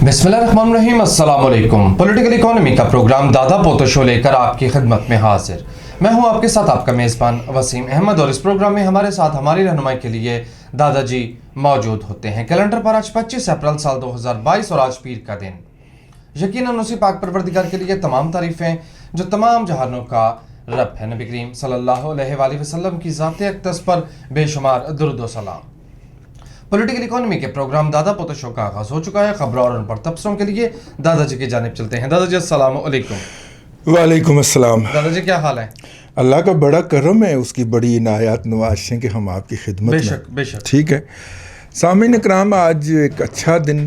बिस्मिल्लाहिर्रहमानिर्रहीम, अस्सलाम वालेकुम। पॉलिटिकल इकोनॉमी का प्रोग्राम दादा पोतो शो लेकर आपकी खिदमत में हाजिर। मैं हूं आपके साथ आपका मेज़बान वसीम अहमद और इस प्रोग्राम में हमारे साथ हमारी रहनुमाई के लिए दादाजी मौजूद होते हैं। कैलेंडर पर आज 25 अप्रैल साल 2022 और आज पीर का दिन। यकीनन उसी पाक परवरदिगार के लिए तमाम तारीफ़ें जो तमाम जहानों का रब है। नबी करीम सल्लल्लाहु अलैहि वसल्लम की ज़ात अक़दस पर बेशुमार दुरूद व सलाम। पॉलिटिकल इकोनॉमी के प्रोग्राम दादा पोतो शो का आगाज हो चुका है। खबरों और उन पर तबसरों के लिए दादाजी की जानिब चलते हैं। दादाजी अस्सलाम वालेकुम। वालेकुम अस्सलाम। दादाजी क्या हाल है? अल्लाह का बड़ा करम है, उसकी बड़ी इनायत नवाज़ें कि हम आपकी खिदमत में। बेशक बेशक। ठीक है सामीन इकराम, आज एक अच्छा दिन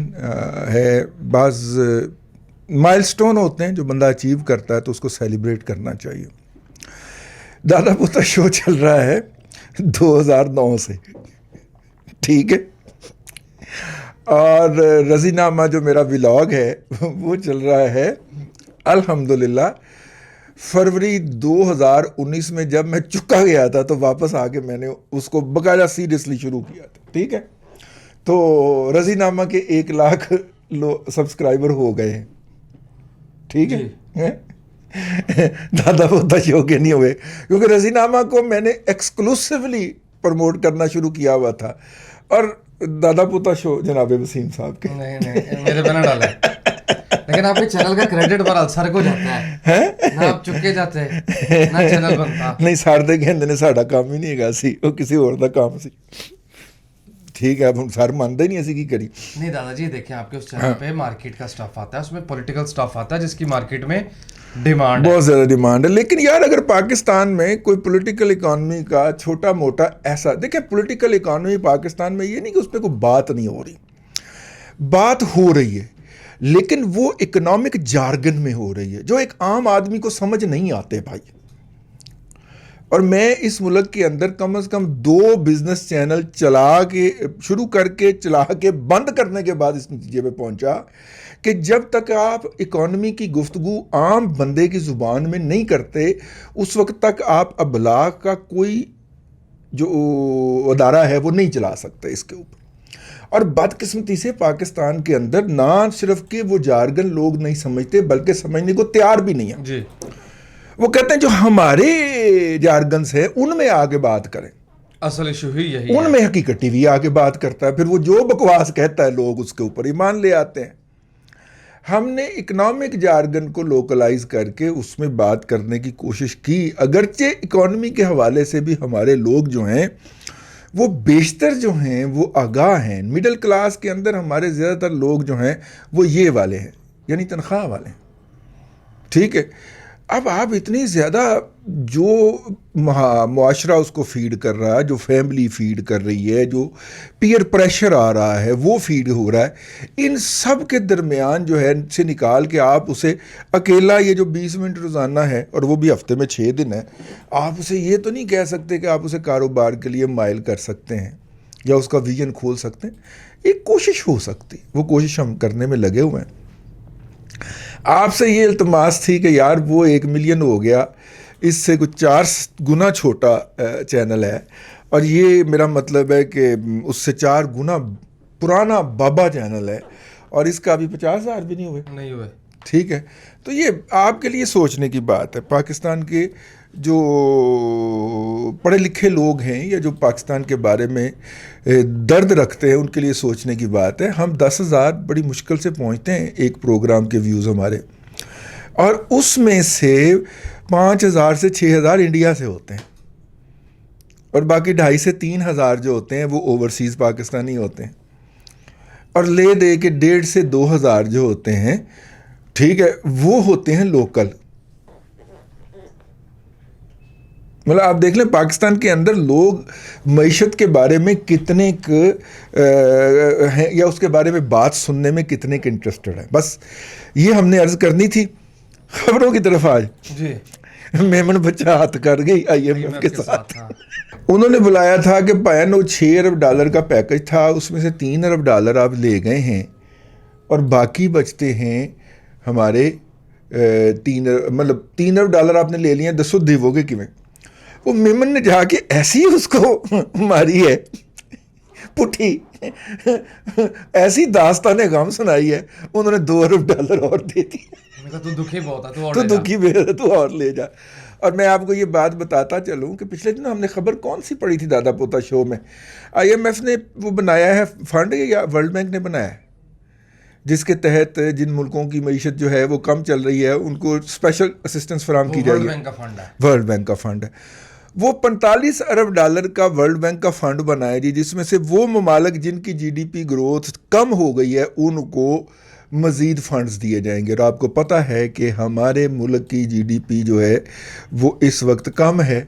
है। बाज़ माइलस्टोन होते हैं जो बंदा अचीव करता है तो उसको सेलिब्रेट करना चाहिए। दादा पोता शो चल रहा है 2009 से, ठीक है, और रज़ीनामा जो मेरा व्लॉग है वो चल रहा है अल्हम्दुलिल्लाह फरवरी 2019 में। जब मैं चुका गया था तो वापस आके मैंने उसको बकायदा सीरियसली शुरू किया था। ठीक है, तो रज़ीनामा के 1 लाख सब्सक्राइबर हो गए हैं। ठीक है दादा पोता शो के नहीं हुए, क्योंकि रज़ीनामा को मैंने एक्सक्लूसिवली प्रमोट करना शुरू किया हुआ था। और दादा पोता शो जनाब वसीम साहब के नहीं मेरे पे ना डाले, लेकिन आपके चैनल का क्रेडिट बड़ा सर को जाता है ना, आप चुके जाते ना चैनल बनता नहीं। साढ़े कहते ने साडा काम ही नहीं है सी, वो किसी और दा काम सी। ठीक है, अब हम सर मानते ही नहीं ऐसी की करी। नहीं दादाजी देखिए, आपके उस चैनल पे मार्केट का स्टफ आता है, उसमें पॉलिटिकल स्टफ आता है जिसकी मार्केट में डिमांड बहुत ज़्यादा डिमांड है। लेकिन यार अगर पाकिस्तान में कोई पॉलिटिकल इकॉनमी का छोटा मोटा ऐसा देखें, पॉलिटिकल इकॉनमी पाकिस्तान में ये नहीं कि उस पर कोई बात नहीं हो रही, बात हो रही है, लेकिन वो इकोनॉमिक जार्गन में हो रही है जो एक आम आदमी को समझ नहीं आते भाई। और मैं इस मुल्क के अंदर कम से कम 2 बिजनेस चैनल चला के शुरू करके चला के बंद करने के बाद इस नतीजे पे पहुंचा कि जब तक आप इकॉनमी की गुफ्तगू आम बंदे की ज़ुबान में नहीं करते उस वक्त तक आप अबलाग का कोई जो अदारा है वो नहीं चला सकते इसके ऊपर। और बदकिस्मती से पाकिस्तान के अंदर ना सिर्फ कि वो जारगन लोग नहीं समझते बल्कि समझने को तैयार भी नहीं है जी। वो कहते हैं जो हमारे जारगन्स है उनमें आगे बात करें। असल इशू ही यही है। उनमें हकीकत टीवी आके बात करता है, फिर वो जो बकवास कहता है लोग उसके ऊपर ईमान ले आते हैं। हमने इकोनॉमिक जारगन को लोकलाइज करके उसमें बात करने की कोशिश की, अगरचे इकोनॉमी के हवाले से भी हमारे लोग जो हैं वो बेशतर जो हैं वो आगाह हैं। मिडिल क्लास के अंदर हमारे ज़्यादातर लोग जो हैं वो ये वाले हैं, यानी तनख्वाह वाले हैं। ठीक है, अब आप इतनी ज़्यादा जो मुआशरा उसको फीड कर रहा है, जो फैमिली फीड कर रही है, जो पीयर प्रेशर आ रहा है वो फीड हो रहा है, इन सब के दरमियान जो है से निकाल के आप उसे अकेला ये जो 20 मिनट रोज़ाना है और वो भी हफ्ते में 6 दिन है, आप उसे ये तो नहीं कह सकते कि आप उसे कारोबार के लिए माइल कर सकते हैं या उसका विजन खोल सकते हैं। एक कोशिश हो सकती, वो कोशिश हम करने में लगे हुए हैं। आपसे ये इल्तमास थी कि यार वो 1 मिलियन हो गया, इससे कुछ 4 गुना छोटा चैनल है, और ये मेरा मतलब है कि उससे 4 गुना पुराना बाबा चैनल है और इसका अभी 50,000 भी नहीं हुए। ठीक है, तो ये आपके लिए सोचने की बात है। पाकिस्तान के जो पढ़े लिखे लोग हैं या जो पाकिस्तान के बारे में दर्द रखते हैं उनके लिए सोचने की बात है। हम 10,000 बड़ी मुश्किल से पहुंचते हैं एक प्रोग्राम के व्यूज़ हमारे, और उसमें से 5,000 से 6,000 इंडिया से होते हैं और बाकी 2,500 से 3,000 जो होते हैं वो ओवरसीज़ पाकिस्तानी होते हैं, और ले दे के 1,500 से 2,000 जो होते हैं, ठीक है, वो होते हैं लोकल। मतलब आप देख लें पाकिस्तान के अंदर लोग मईशत के बारे में कितने हैं या उसके बारे में बात सुनने में कितने के इंटरेस्टेड हैं। बस ये हमने अर्ज़ करनी थी। खबरों की तरफ आज जी मेमन बच्चा हाथ कर गई IMF के साथ। उन्होंने बुलाया था कि पैन वो $6 अरब का पैकेज था, उसमें से $3 अरब आप ले गए हैं और बाकी बचते हैं हमारे 3 अरब आपने ले लिए, दसो देवोगे किमें। वो मेमन ने जाके ऐसी उसको मारी है पुठी ऐसी दास्तान गम सुनाई है, उन्होंने $2 अरब और दे दी। मैंने कहा, तू दुखी बहुत है, तू और तो ले जा। दुखी भी है, तू और ले जा। और मैं आपको ये बात बताता चलूं कि पिछले दिनों हमने खबर कौन सी पढ़ी थी दादा पोता शो में, IMF ने वो बनाया है फंड या वर्ल्ड बैंक ने बनाया है, जिसके तहत जिन मुल्कों की मईशत जो है वो कम चल रही है उनको स्पेशल असिस्टेंस फराहम की जाएगी। वर्ल्ड बैंक का फंड है। वर्ल्ड बैंक का फंड है। वो $45 अरब का वर्ल्ड बैंक का फंड बनाया जी, जिसमें से वो ममालिक जिनकी GDP ग्रोथ कम हो गई है उनको मज़ीद फंड्स दिए जाएंगे। और आपको पता है कि हमारे मुल्क की GDP जो है वो इस वक्त कम है,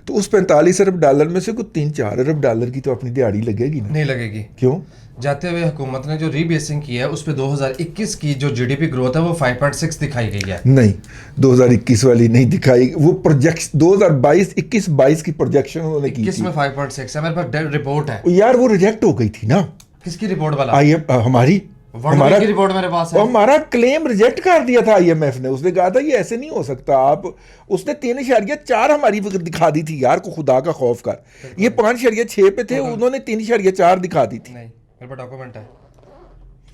तो उस $45 अरब में से कोई $3-4 अरब की तो अपनी दिहाड़ी लगेगी ना? नहीं लगेगी। क्यों? जाते हुए हुकूमत ने जो रीबेसिंग की है उस पे 2021 की जो GDP ग्रोथ है वो 5.6 दिखाई गई है। नहीं, 2021 वाली नहीं दिखाई, वो प्रोजेक्ट 2021-22 की प्रोजेक्शन उन्होंने की 21 थी। में 5.6 है, मेरे पास रिपोर्ट है। यार वो रिजेक्ट हो गई थी ना। किसकी रिपोर्ट वाला? हमारी वर्ल्ड बैंक की रिपोर्ट मेरे पास है। और हमारा क्लेम रिजेक्ट कर दिया था IMF ने। उसने कहा था ये ऐसे नहीं हो सकता आप, उसने 3.4 हमारी दिखा दी थी यार, को खुदा का खौफ कर। ये 5.6 पे थे, उन्होंने 3.4 दिखा दी थी। नहीं, मेरे पास डॉक्यूमेंट है,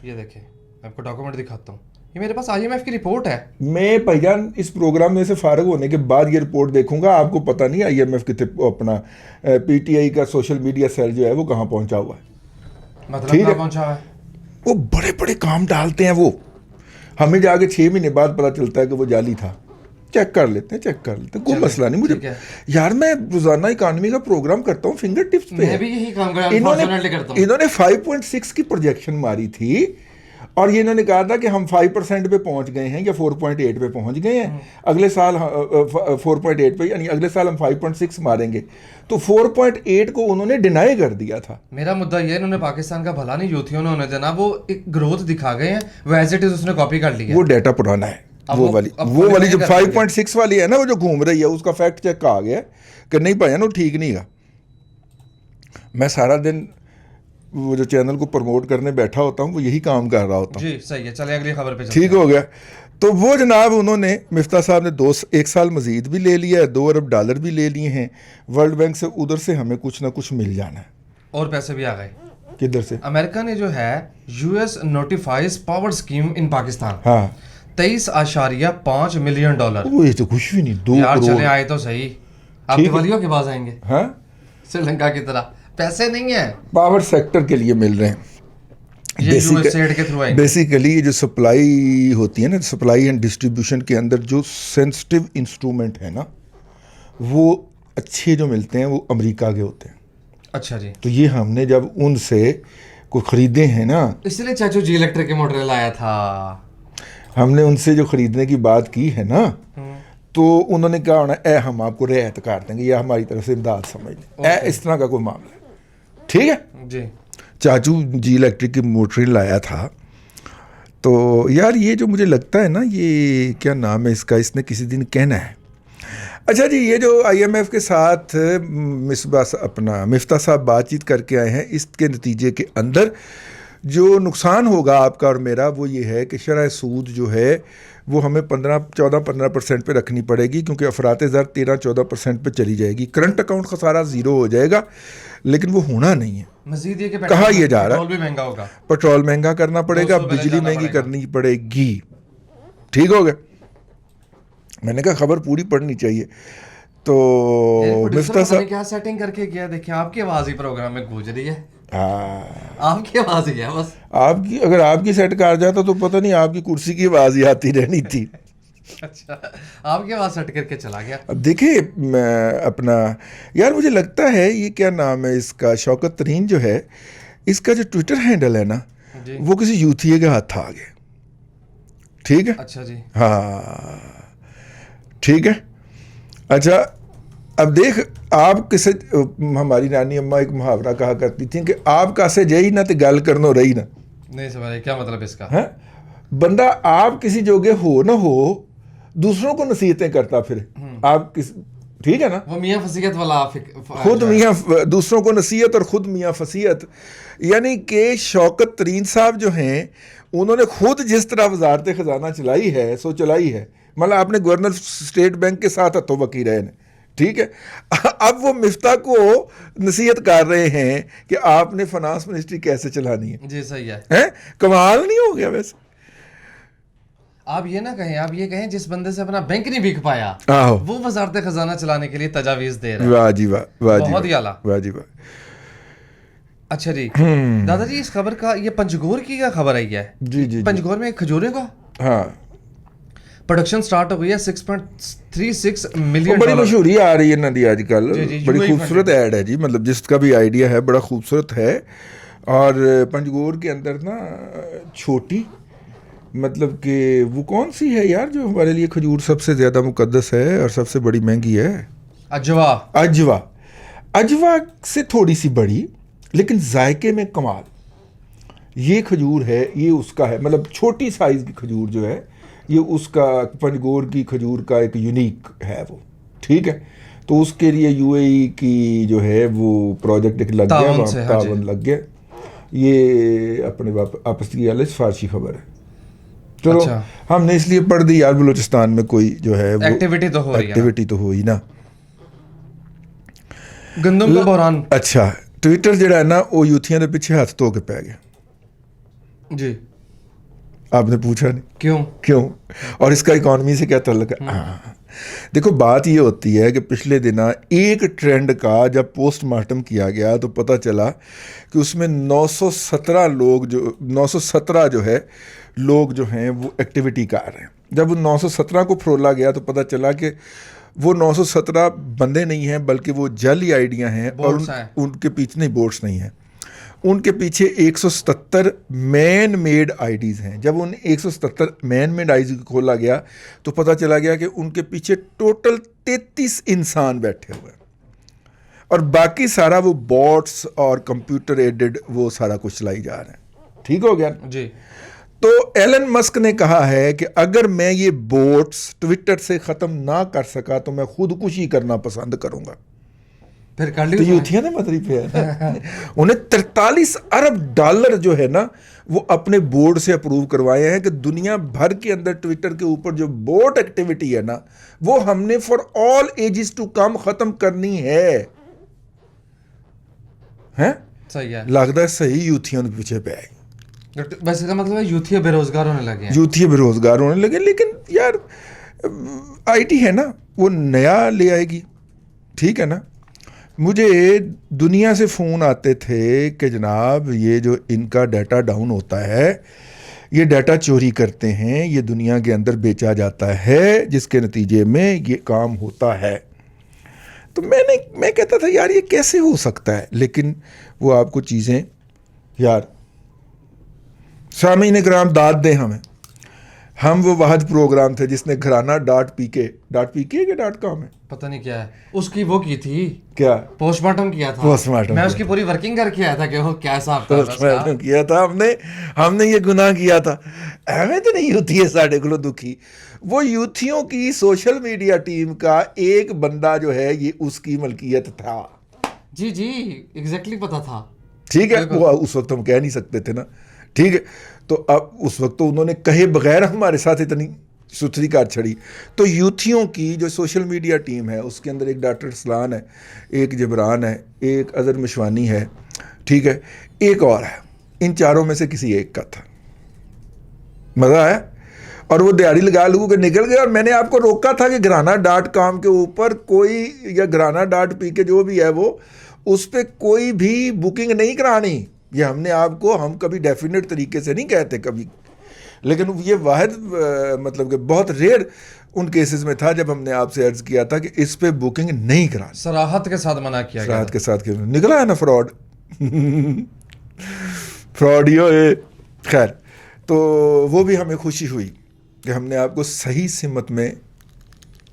ये देखिए, मैं आपको डॉक्यूमेंट दिखाता हूँ, ये मेरे पास IMF की रिपोर्ट है। मैं भाईजान इस प्रोग्राम में से फारग होने के बाद ये रिपोर्ट देखूंगा। आपको पता नहीं IMF के अपना PTI का सोशल मीडिया सेल जो है वो कहाँ पहुंचा हुआ है। मतलब ठीक है। कहाँ पहुंचा है? वो बड़े बड़े काम डालते हैं, वो हमें जाके 6 महीने बाद पता चलता है कि वो जाली था। चेक कर लेते हैं, कोई मसला नहीं। मुझे यार मैं रोजाना इकॉनमी का प्रोग्राम करता हूँ, फिंगर टिप्स पे मैं भी यही काम करता हूँ। इन्होंने 5.6 की प्रोजेक्शन मारी थी और ये इन्होंने कहा था कि हम 5% पे पहुंच गए हैं या 4.8 पे पहुंच गए हैं, अगले साल 4.8 पे, यानी अगले साल हम 5.6 मारेंगे। तो 4.8 को उन्होंने डिनाई कर दिया था। मेरा मुद्दा ये, इन्होंने पाकिस्तान का भला नहीं यूथियों ने होने देना, वो एक ग्रोथ दिखा गए हैं, वो एज इट इज उसने कॉपी कर लिया। वो डाटा पुराना है। वो वाली जो 5.6 वाली है ना, वो जो घूम रही है, उसका फैक्ट चेक आ गया कि नहीं भाई ना, वो ठीक नहीं है। मैं सारा दिन वो जो चैनल को प्रमोट करने बैठा होता हूँ, वो यही काम कर रहा होता हूँ। जी सही है, चले अगली खबर पे चलते ठीक हो गया। तो वो जनाब उन्होंने, मिफ्ता साहब ने 1 साल मजीद भी ले लिया है, $2 अरब भी ले लिए हैं वर्ल्ड बैंक से। उधर से हमें कुछ ना कुछ मिल जाना है। और पैसे भी आ गए। किधर से? अमेरिका ने जो है US notifies power scheme in Pakistan. हाँ, $23.5 मिलियन। वो ये तो कुछ भी नहीं, 2 यार करोड़। चले आए तो सही, आप दिवालियों के पास आएंगे। हाँ, श्रीलंका की तरह पैसे नहीं है, पावर सेक्टर के लिए मिल रहे हैं। ये USAID के थ्रू आएंगे। बेसिकली ये जो सप्लाई होती है ना, सप्लाई एंड डिस्ट्रीब्यूशन के अंदर जो सेंसिटिव इंस्ट्रूमेंट है ना, वो अच्छे जो मिलते हैं वो अमेरिका के होते हैं। अच्छा जी। तो ये हमने जब उनसे को खरीदे हैं ना, इसलिए चाचू जी इलेक्ट्रिक के मोटर लाया था। हमने उनसे जो खरीदने की बात की है ना, तो उन्होंने कहा होना ए हम आपको रियायत कर देंगे या हमारी तरफ से इमदाद समझ लें, इस तरह का कोई मामला है। ठीक है जी। चाचू जी इलेक्ट्रिक की मोटर लाया था। तो यार ये जो मुझे लगता है ना, ये क्या नाम है इसका, इसने किसी दिन कहना है। अच्छा जी, ये जो IMF के साथ मिफ्ता साहब बातचीत करके आए हैं, इसके नतीजे के अंदर जो नुकसान होगा आपका और मेरा वो ये है कि शरह सूद जो है वो हमें 14-15% पे रखनी पड़ेगी, क्योंकि अफरात ज़र 13-14% पे चली जाएगी। करंट अकाउंट खसारा 0 हो जाएगा, लेकिन वो होना नहीं है। मजीद ये कि कहा यह जा रहा है पेट्रोल भी महंगा होगा, पेट्रोल महंगा करना पड़ेगा, 200 बिजली जाना महंगी पड़ेगा। करनी पड़ेगी। ठीक हो गया। मैंने कहा खबर पूरी पढ़नी चाहिए। तो मिफ्ता साहब क्या सेटिंग करके किया, देखिए आपकी आवाज ही प्रोग्राम में गूंज रही है। हाँ, आपकी आवाज ही है बस। आपकी अगर आपकी सेट कर जाता तो पता नहीं आपकी कुर्सी की आवाज ही आती रहनी थी। अच्छा, आपकी आवाज सेट करके चला गया। अब देखिए अपना, यार मुझे लगता है ये क्या नाम है इसका, शौकत तरीन जो है, इसका जो ट्विटर हैंडल है ना, वो किसी यूथिये के हाथ आ गया। ठीक है। अच्छा जी। हाँ ठीक है। अच्छा अब देख, आप किसे, हमारी नानी अम्मा एक मुहावरा कहा करती थी कि आप कासे जई ना तो गल करनो रही ना। नहीं समझ क्या मतलब इसका है? बंदा आप किसी जोगे हो ना हो, दूसरों को नसीहतें करता फिर आप किस, ठीक है ना, वो मियाँ फसीयत वाला खुद मियाँ, दूसरों को नसीहत और खुद मियाँ फसीयत। यानी कि शौकत तरीन साहब जो हैं, उन्होंने खुद जिस तरह वजारत खजाना चलाई है सो चलाई है। मतलब आपने गवर्नर स्टेट बैंक के साथ हथो बकी रहे हैं। ठीक है। अब वो मिफ्ता को नसीहत कर रहे हैं कि आपने फाइनेंस मिनिस्ट्री कैसे चलानी है। जी सही है। हैं? कमाल नहीं हो गया वैसे? आप ये ना कहें, आप ये कहें जिस बंदे से अपना बैंक नहीं बिक पाया आहो, वो वजारत खजाना चलाने के लिए तजावीज दे रहा है। वाह जी वाह, वाह जी बहुत ही वाह, आला। वाह जी वाह। अच्छा जी दादाजी, इस खबर का, ये पंचगोर की क्या खबर आई है? जी जी जी, पंचगोर में खजूरों का हाँ, प्रोडक्शन स्टार्ट हो गई है 6.36 वो मिलियन बड़ी डॉलर। मशहूरी आ रही है ना जी आजकल, जी, जी, बड़ी UAE खूबसूरत ऐड है जी, मतलब जिसका भी आइडिया है बड़ा खूबसूरत है। और पंजगोर के अंदर ना छोटी, मतलब कि वो कौन सी है यार जो हमारे लिए खजूर सबसे ज़्यादा मुकद्दस है और सबसे बड़ी महंगी है? अजवा। अजवा। अजवा से थोड़ी सी बड़ी लेकिन जायके में कमाल। ये खजूर है, ये उसका है, मतलब छोटी साइज़ की खजूर जो है ये उसका पंजगोर की खजूर का एक यूनिक है वो, ठीक है। तो उसके लिए यूएई की जो है वो प्रोजेक्ट एक लग गया, ताउन वहाँ से, हाँ जी। ताउन लग गया। ये अपने आपस की वाले सिफारशी खबर है। चलो अच्छा। हमने इसलिए पढ़ दी यार, बलूचिस्तान में कोई जो है वो एक्टिविटी तो हो रही है ना। एक्टिविटी तो हो ही ना। गंदम का बहरान। अच्छा, ट्विटर ਜਿਹੜਾ है ना वो यूथियां ਦੇ ਪਿੱਛੇ ਹੱਥ ਧੋ ਕੇ ਪੈ ਗਿਆ। जी, आपने पूछा नहीं क्यों? क्यों, और इसका इकॉनमी से क्या ताल्लुक है? हाँ, देखो बात ये होती है कि पिछले दिना एक ट्रेंड का जब पोस्टमार्टम किया गया तो पता चला कि उसमें 917 लोग जो 917 जो है लोग जो हैं वो एक्टिविटी कर रहे हैं। जब उन 917 को फरोला गया तो पता चला कि वो 917 बंदे नहीं हैं बल्कि वो जाली आइडियाँ हैं, और बोट्स हैं। उनके पीछे नहीं, बोट्स नहीं हैं, उनके पीछे 177 मैन मेड आईडीज़ हैं। जब उन 177 मैन मेड आईडी को खोला गया तो पता चला गया कि उनके पीछे टोटल 33 इंसान बैठे हुए हैं और बाकी सारा वो बॉट्स और कंप्यूटर एडेड वो सारा कुछ चलाई जा रहे हैं। ठीक हो गया जी। तो एलन मस्क ने कहा है कि अगर मैं ये बोट्स ट्विटर से ख़त्म ना कर सका तो मैं खुदकुशी करना पसंद करूंगा। फिर कर ली तो उसने? यूथिया ने मदरी पे है उन्हें 43 अरब डॉलर जो है ना वो अपने बोर्ड से अप्रूव करवाए हैं कि दुनिया भर के अंदर ट्विटर के ऊपर जो बोट एक्टिविटी है ना वो हमने for all ages to come खत्म करनी है। हैं? सही है। लगता है सही यूथियों के पीछे पे आए, वैसे का मतलब है यूथी बेरोजगार होने लगे हैं। यूथी बेरोजगार होने लगे। लेकिन यार आईटी है ना वो नया ले आएगी, ठीक है ना। मुझे दुनिया से फ़ोन आते थे कि जनाब ये जो इनका डाटा डाउन होता है, ये डाटा चोरी करते हैं, ये दुनिया के अंदर बेचा जाता है जिसके नतीजे में ये काम होता है। तो मैं कहता था यार ये कैसे हो सकता है, लेकिन वो आपको चीज़ें यार सामीन इकराम दाद दें हमें। हम वो वाहद प्रोग्राम थे जिसने घराना .pk के .com है, पता नहीं क्या है उसकी, वो की थी क्या पोस्टमार्टम किया था। पोस्टमार्टम मैं किया। उसकी पूरी वर्किंग करके आया था कि वो क्या हिसाब था पोस्टमार्टम किया था हमने ये गुनाह किया था। हमें तो नहीं होती है साढ़े को दुखी। वो यूथियों की सोशल मीडिया टीम का एक बंदा जो है ये उसकी मलकियत था। जी जी, एग्जैक्टली पता था। ठीक है, वो उस वक्त हम कह नहीं सकते थे ना, ठीक है। तो अब उस वक्त तो उन्होंने कहे बगैर हमारे साथ इतनी सुथरी कार छड़ी। तो यूथियों की जो सोशल मीडिया टीम है उसके अंदर एक डॉक्टर सलान है, एक जबरान है, एक अजहर मिशवानी है, ठीक है, एक और है। इन चारों में से किसी एक का था। मज़ा आया। और वो दिहाड़ी लगा लगू के निकल गए। और मैंने आपको रोका था कि घराना .com के ऊपर कोई, या घराना .pk जो भी है वो, उस पर कोई भी बुकिंग नहीं करानी। ये हमने आपको, हम कभी डेफिनेट तरीके से नहीं कहते कभी, लेकिन ये वाहिद मतलब कि बहुत रेयर उन केसेस में था जब हमने आपसे अर्ज किया था कि इस पे बुकिंग नहीं करा। सराहत के साथ मना किया गया। सराहत के साथ निकला है ना फ्रॉड फ्रॉड यो है। खैर, तो वो भी हमें खुशी हुई कि हमने आपको सही सिमत में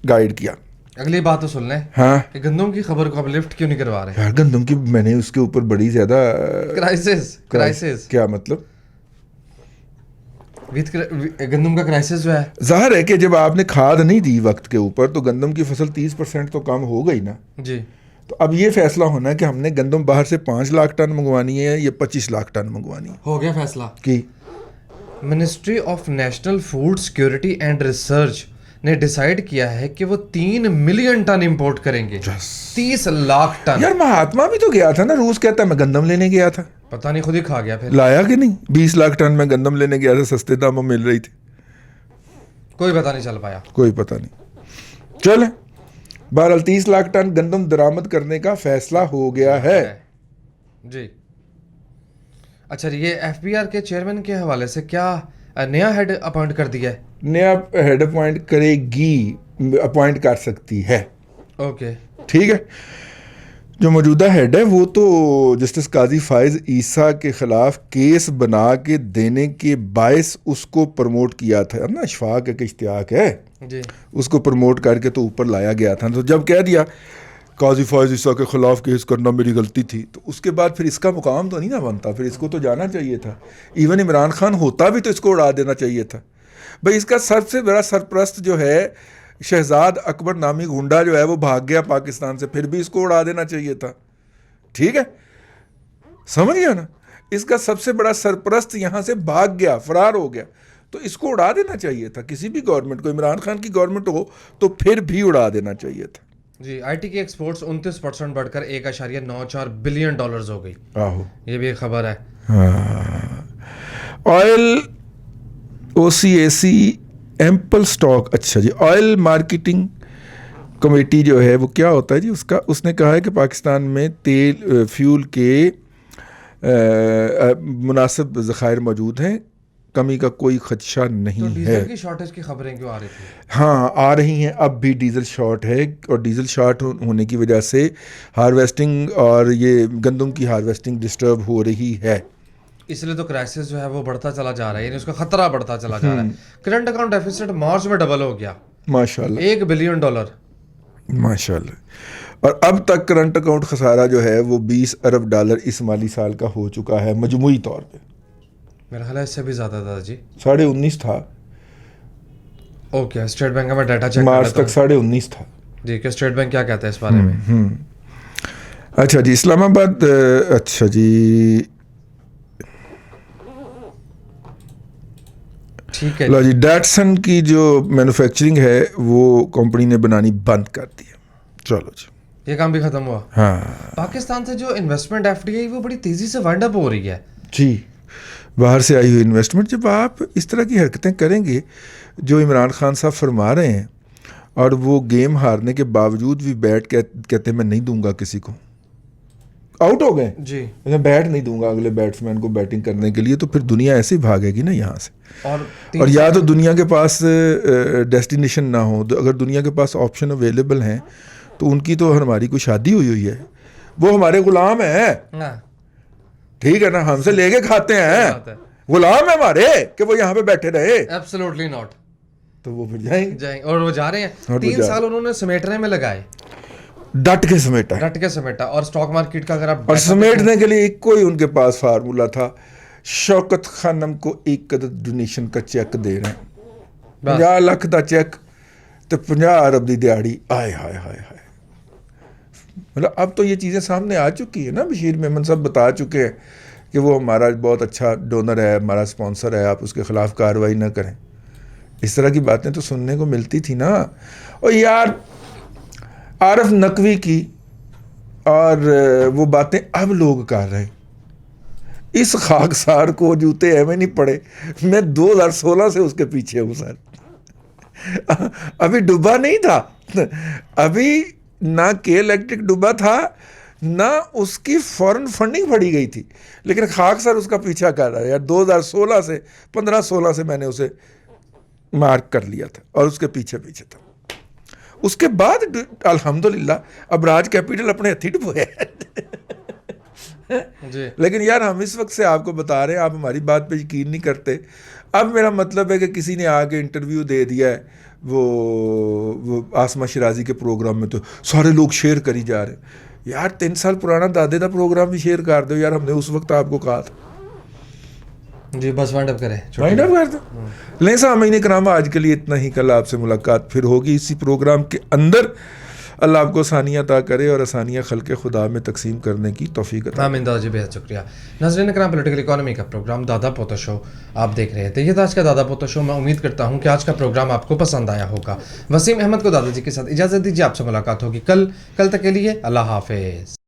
गाइड किया। अगली बात तो सुन लें। हाँ कि गंदम की खबर को आप लिफ्ट क्यों नहीं करवा रहे? यार, गंदम की मैंने उसके ऊपर बड़ी ज़्यादा क्राइसिस क्या मतलब गंदम का क्राइसिस जो है, जाहिर है कि जब आपने खाद नहीं दी वक्त के ऊपर तो गंदम की फसल 30% तो कम हो गई ना जी। तो अब ये फैसला होना है कि हमने गंदम बाहर से 5 लाख टन मंगवानी है या 25 लाख टन मंगवानी है। हो गया फैसला। कि ministry of national food security and research ने डिसाइड किया है कि वो 3 मिलियन टन इंपोर्ट करेंगे। 30 लाख टन। यार महात्मा भी तो गया था ना, रूस कहता है मैं गंदम लेने गया था, पता नहीं खुद ही खा गया फिर। लाया कि नहीं? 20 लाख टन में गंदम लेने गया था, सस्ते दामों में मिल रही थी, कोई पता नहीं चल पाया। कोई पता नहीं। चले बहरहाल 30 लाख टन गंदम दरामद करने का फैसला हो गया है जी। अच्छा, ये एफबीआर के चेयरमैन के हवाले से क्या नया हेड अपॉइंट कर दिया है? नया हेड अपॉइंट करेगी, अपॉइंट कर सकती है। ओके, ठीक है। जो मौजूदा हेड है वो तो जस्टिस काजी फाइज ईसा के खिलाफ केस बना के देने के बायस उसको प्रमोट किया था ना, इशफाक है कि इश्तियाक है जी, उसको प्रमोट करके तो ऊपर लाया गया था। तो जब कह दिया काजी फाइज ईसा के खिलाफ केस करना मेरी गलती थी, तो उसके बाद फिर इसका मुकाम तो नहीं ना बनता, फिर इसको तो जाना चाहिए था। इवन इमरान खान होता भी तो इसको उड़ा देना चाहिए था। भाई इसका सबसे बड़ा सरप्रस्त जो है शहजाद अकबर नामी गुंडा जो है वो भाग गया पाकिस्तान से, फिर भी इसको उड़ा देना चाहिए था। ठीक है, समझ गया ना? इसका सबसे बड़ा सरप्रस्त यहाँ से भाग गया, फरार हो गया, तो इसको उड़ा देना चाहिए था। किसी भी गवर्नमेंट को, इमरान खान की गवर्नमेंट हो तो फिर भी उड़ा देना चाहिए था। जी। आईटी की एक्सपोर्ट्स 29% बढ़कर 1.94 बिलियन डॉलर्स हो गई। आहो, ये भी एक खबर है। Oil OCAC ample stock. अच्छा जी, ऑयल मार्केटिंग कमेटी जो है वो क्या होता है जी उसका, उसने कहा है कि पाकिस्तान में तेल फ्यूल के मुनासिब ज़खायर मौजूद हैं, कमी का कोई खदशा नहीं तो है। डीजल की शॉर्टेज की खबरें क्यों आ रही थी? हाँ, आ रही हैं, अब भी डीजल शॉर्ट है, और डीजल शॉर्ट होने की वजह से हार्वेस्टिंग और ये गंदम की हार्वेस्टिंग डिस्टर्ब हो रही है। इसलिए तो क्राइसिस जो है वो बढ़ता चला जा रहा है, यानी उसका खतरा बढ़ता चला जा रहा है। करंट अकाउंट डेफिसिट मार्च में डबल हो गया, माशाल्लाह, $1 बिलियन। माशाल्लाह। और अब तक करंट अकाउंट खसारा जो है वो $20 अरब इस माली साल का हो चुका है मजमूई तौर पे। मेरा ख्याल है इससे भी ज्यादा था जी। 19.5 था। ओके, स्टेट बैंक का मैं डाटा चेक मार्च तक 19.5 था जी। कि स्टेट बैंक क्या कहता है इस बारे में? अच्छा जी, इस्लामाबाद। अच्छा जी, ठीक है लो जी, डैटसन की जो मैन्युफैक्चरिंग है वो कंपनी ने बनानी बंद कर दी है। चलो जी, ये काम भी खत्म हुआ। हाँ पाकिस्तान से जो इन्वेस्टमेंट एफडीआई वो बड़ी तेजी से वाइंड अप हो रही है जी। बाहर से आई हुई इन्वेस्टमेंट, जब आप इस तरह की हरकतें करेंगे जो इमरान खान साहब फरमा रहे हैं, और वो गेम हारने के बावजूद भी बैट कहते मैं नहीं दूंगा किसी को, आउट हो गए जी, मैं बैट नहीं दूंगा अगले बैट्समैन को बैटिंग करने के लिए, तो फिर दुनिया ऐसे ही भागेगी ना यहाँ से। और या तो दुनिया के पास डेस्टिनेशन ना हो, तो अगर दुनिया के पास ऑप्शन अवेलेबल हैं तो उनकी तो हमारी कोई शादी हुई है, वो हमारे गुलाम हैं। ठीक है ना, हमसे लेके खाते हैं, गुलाम है हमारे कि वो यहाँ पे बैठे रहे। Absolutely not. तो वो फिर जाएंगे, और वो जा रहे हैं। 3 साल उन्होंने समेटने में लगाए, डट के समेटा। और स्टॉक मार्केट का अगर आप और समेटने के लिए एक ही उनके पास फार्मूला था, शौकत खानम को 1 करोड़ डोनेशन का चेक दे रहे हैं, 50 लाख का चेक तो 50 अरब की दिहाड़ी। आए हाय हाय हाय। मतलब अब तो ये चीज़ें सामने आ चुकी है ना, बशीर मेमन साहब बता चुके हैं कि वो हमारा बहुत अच्छा डोनर है, हमारा स्पॉन्सर है, आप उसके ख़िलाफ़ कार्रवाई ना करें। इस तरह की बातें तो सुनने को मिलती थी ना। और यार आरफ नकवी की और वो बातें अब लोग कर रहे हैं। इस खाकसार को जूते एवं नहीं पड़े, मैं 2016 से उसके पीछे हूँ सर। अभी डूबा नहीं था, अभी ना के इलेक्ट्रिक डूबा था, ना उसकी फॉरेन फंडिंग फड़ी गई थी, लेकिन खाकसार उसका पीछा कर रहा है यार। 2016 से 15-16 से मैंने उसे मार्क कर लिया था और उसके पीछे था। उसके बाद अल्हम्दुलिल्लाह अब राज कैपिटल अपने हथी डुबोया। लेकिन यार हम इस वक्त से आपको बता रहे हैं, आप हमारी बात पे यकीन नहीं करते। अब मेरा मतलब है कि किसी ने आके इंटरव्यू दे दिया है वो आसमा शिराजी के प्रोग्राम में, तो सारे लोग शेयर करी जा रहे हैं। यार 3 साल पुराना दादे का प्रोग्राम भी शेयर कर दो यार, हमने उस वक्त आपको कहा था जी बस वाइंड अप करें, वाइंड अप कर दो। लें सामीन कराम, आज के लिए इतना ही। कल आपसे मुलाकात फिर होगी इसी प्रोग्राम के अंदर। अल्लाह आपको आसानियाँ अता करे और आसानियाँ खल्क़ खुदा में तकसीम करने की तौफीक अता आमीन दादा जी, बेहद शुक्रिया। नाज़रीन कराम, पॉलिटिकल इकोनॉमी का प्रोग्राम दादा पोता शो आप देख रहे थे। ये था आज का दादा पोता शो। मैं उम्मीद करता हूँ कि आज का प्रोग्राम आपको पसंद आया होगा। वसीम अहमद को दादाजी के साथ इजाज़त दीजिए। आपसे मुलाकात होगी कल तक के लिए अल्लाह हाफिज़।